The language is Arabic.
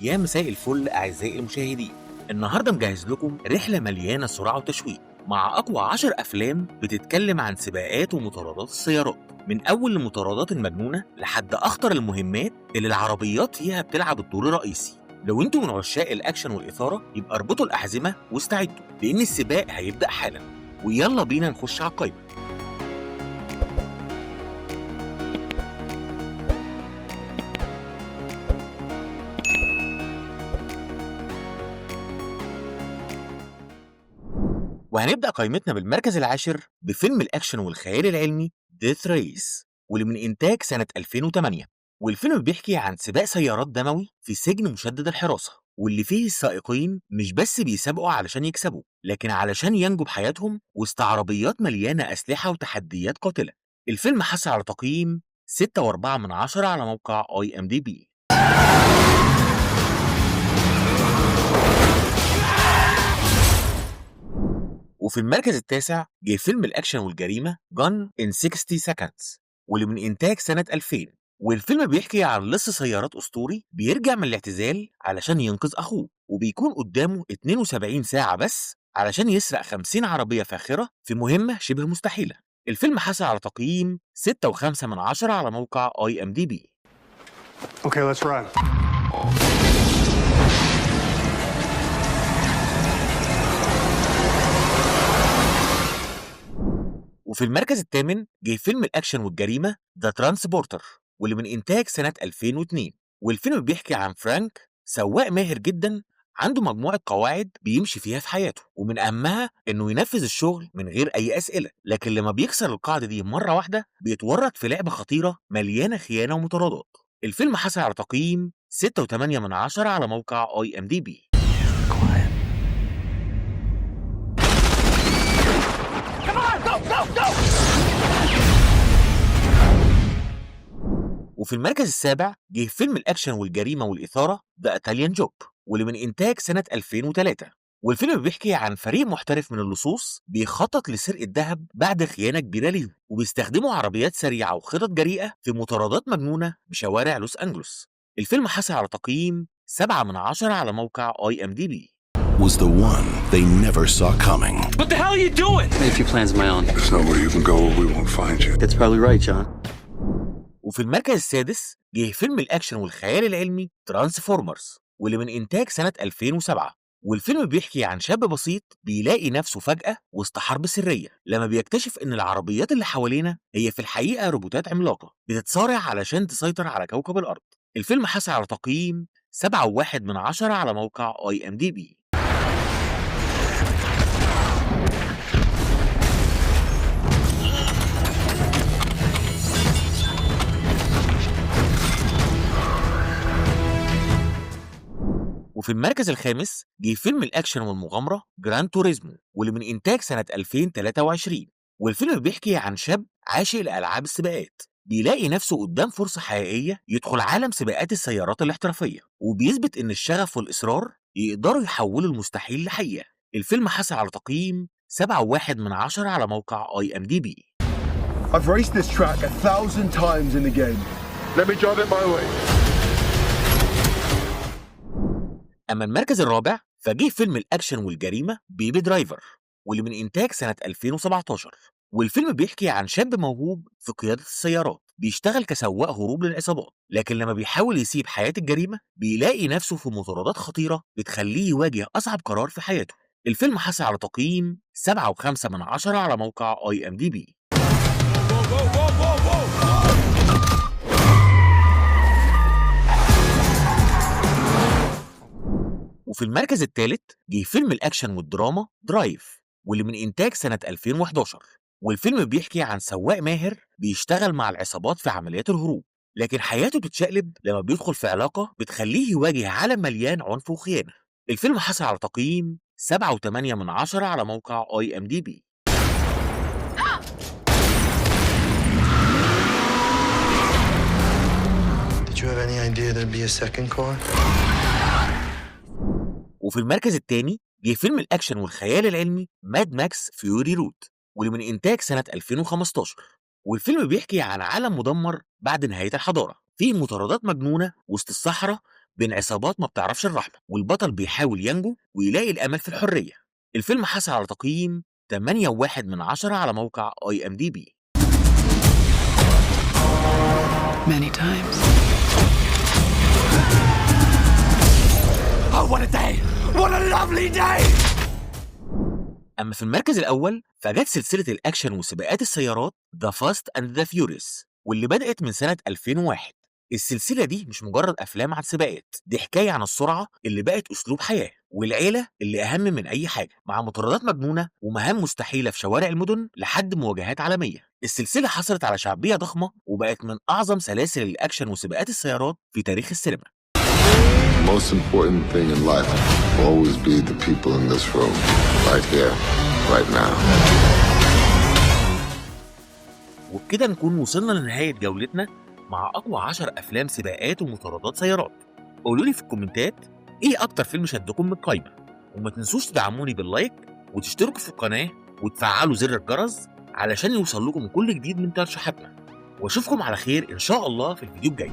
يا مساء الفل أعزائي المشاهدين. النهاردة مجهز لكم رحلة مليانة صراع وتشويق مع أقوى 10 أفلام بتتكلم عن سباقات ومطاردات السيارات، من أول المطاردات المجنونة لحد أخطر المهمات اللي العربيات فيها بتلعب الدور الرئيسي. لو انتوا من عشاق الأكشن والإثارة يبقى اربطوا الأحزمة واستعدوا، لأن السباق هيبدأ حالا. ويلا بينا نخش على القايمة. وهنبدأ قائمتنا بالمركز العاشر بفيلم الأكشن والخيال العلمي ديث ريس، واللي من إنتاج سنة 2008. والفيلم بيحكي عن سباق سيارات دموي في سجن مشدد الحراسة، واللي فيه السائقين مش بس بيسابقوا علشان يكسبوا، لكن علشان ينجوا بحياتهم وسط عربيات مليانة أسلحة وتحديات قاتلة. الفيلم حصل على تقييم 6.4 على موقع IMDb. وفي المركز التاسع جه فيلم الأكشن والجريمة Gone in 60 Seconds، واللي من إنتاج سنة 2000. والفيلم بيحكي عن لص سيارات أسطوري بيرجع من الاعتزال علشان ينقذ أخوه، وبيكون قدامه 72 ساعة بس علشان يسرق 50 عربية فاخرة في مهمة شبه مستحيلة. الفيلم حصل على تقييم 6.5 على موقع IMDb. Okay, let's run. وفي المركز الثامن جه فيلم الأكشن والجريمة ذا ترانسبورتر، واللي من إنتاج سنة 2002. والفيلم بيحكي عن فرانك، سواق ماهر جدا عنده مجموعة قواعد بيمشي فيها في حياته، ومن أهمها إنه ينفذ الشغل من غير أي أسئلة. لكن لما بيكسر القاعدة دي مرة واحدة بيتورط في لعبة خطيرة مليانة خيانة ومطاردات. الفيلم حصل على تقييم 6.8 على موقع IMDb. وفي المركز السابع جه فيلم الأكشن والجريمة والإثارة ذا إيطاليان جوب، واللي من إنتاج سنة 2003. والفيلم بيحكي عن فريق محترف من اللصوص بيخطط لسرقة الذهب بعد خيانة كبيرة ليهم، وبيستخدموا عربيات سريعة وخطط جريئة في مطاردات مجنونة بشوارع لوس أنجلوس. الفيلم حصل على تقييم 7 على موقع IMDb. Was the one they never saw coming. What the hell are you doing? I made a few plans of my own. There's nowhere you can go where we won't find you. That's probably right, John. وفي المركز السادس جه فيلم الأكشن والخيال العلمي ترانسفورمرز، واللي من إنتاج سنة 2007. والفيلم بيحكي عن شاب بسيط بيلاقي نفسه فجأة وسط حرب سرية لما بيكتشف إن العربيات اللي حوالينا هي في الحقيقة روبوتات عملاقة بتتصارع علشان تسيطر على كوكب الأرض. الفيلم حصل على تقييم 7.1 على موقع IMDb. وفي المركز الخامس جه فيلم الأكشن والمغامرة جران توريزمو، واللي من إنتاج سنة 2023. والفيلم بيحكي عن شاب عاشق لألعاب السباقات بيلاقي نفسه قدام فرصة حقيقية يدخل عالم سباقات السيارات الاحترافية، وبيثبت إن الشغف والإصرار يقدروا يحولوا المستحيل لحقيقة. الفيلم حصل على تقييم 7.1 على موقع IMDb. I've raced this track 1,000 times in the game. Let me drive it my way. أما المركز الرابع فجه فيلم الأكشن والجريمة بيبي درايفر، واللي من إنتاج سنة 2017. والفيلم بيحكي عن شاب موهوب في قيادة السيارات بيشتغل كسواق هروب للعصابات، لكن لما بيحاول يسيب حياة الجريمة بيلاقي نفسه في مطاردات خطيرة بتخليه يواجه أصعب قرار في حياته. الفيلم حصل على تقييم 7.5 على موقع IMDb. وفي المركز الثالث جه فيلم الأكشن والدراما درايف، واللي من إنتاج سنة 2011. والفيلم بيحكي عن سواق ماهر بيشتغل مع العصابات في عمليات الهروب، لكن حياته بتتشقلب لما بيدخل في علاقة بتخليه يواجه عالم مليان عنف وخيانة. الفيلم حصل على تقييم 7.8 على موقع IMDb. Did you have any idea there'd be a second car? وفي المركز الثاني جه فيلم الأكشن والخيال العلمي ماد ماكس فيوري رود، واللي من إنتاج سنة 2015. والفيلم بيحكي عن عالم مدمر بعد نهاية الحضارة فيه مطاردات مجنونة وسط الصحراء بين عصابات ما بتعرفش الرحمة، والبطل بيحاول ينجو ويلاقي الأمل في الحرية. الفيلم حصل على تقييم 8.1 على موقع IMDb. Many times. Oh, what a day! What a lovely day! أما في المركز الأول فجت سلسلة الأكشن وسباقات السيارات The Fast and the Furious، واللي بدأت من سنة 2001. السلسلة دي مش مجرد أفلام عن سباقات، دي حكاية عن السرعة اللي بقت أسلوب حياة، والعيلة اللي أهم من أي حاجة، مع مطاردات مجنونة ومهام مستحيلة في شوارع المدن لحد مواجهات عالمية. السلسلة حصلت على شعبية ضخمة وبقت من أعظم سلاسل الأكشن وسباقات السيارات في تاريخ السينما. The most important thing in life will always be the people in this room, right here, right now. وبكده نكون وصلنا لنهاية جولتنا مع أقوى 10 أفلام سباقات ومطاردات سيارات. قولولي في الكومنتات إيه أكتر فيلم شدكم من القايمة، وما تنسوش تدعموني باللايك وتشتركوا في القناة وتفعلوا زر الجرس علشان يوصل لكم كل جديد من ترشيحاتنا. واشوفكم على خير إن شاء الله في الفيديو الجاي.